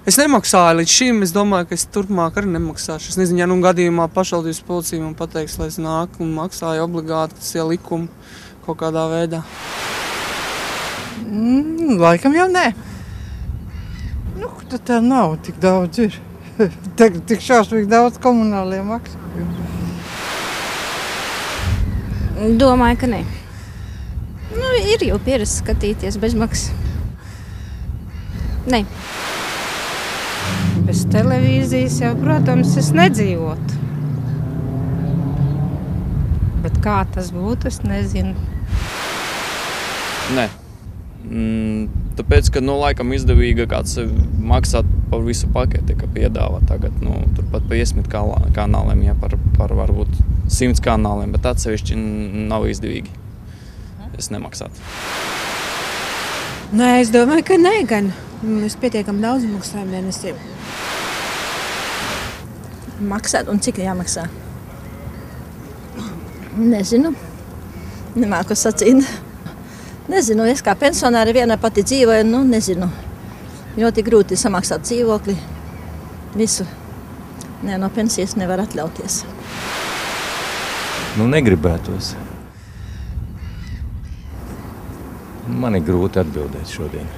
Es nemaksāju līdz šim, es domāju, ka es turpmāk arī nemaksāšu. Es nezinu, ja gadījumā pašvaldības policija man pateiks, lai es nāku un maksāju obligāti, tas ir likumi kaut kādā veidā. Laikam jau nē. Tā nav tik daudz ir. Tik šausmīgi daudz komunālie maksājumi. Domāju, ka nē. Ir jau pieredze skatīties bezmaksas. Nē. Bez televīzijas jau, protams, es nedzīvotu. Bet kā tas būtu, es nezinu. Nē. Tāpēc, ka laikam izdevīga kāds maksāt par visu paketi, ka piedāvā tagad, turpat pa 10 kanāliem, ja par varbūt 100 kanāliem, bet atsevišķi nav izdevīgi. Es nemaksātu. Nē, es domāju, ka nē, gan. Mēs pietiekam daudz maksājam mēnesī. Maksāt un cik jāmaksā? Nezinu. Nemāku sacīt. Nezinu, es kā pensionāri viena pati dzīvoju, nezinu. Ļoti grūti samaksāt dzīvokli. Visu. Nē, no pensijas nevar atļauties. Negribētos. Man ir grūti atbildēt šodien.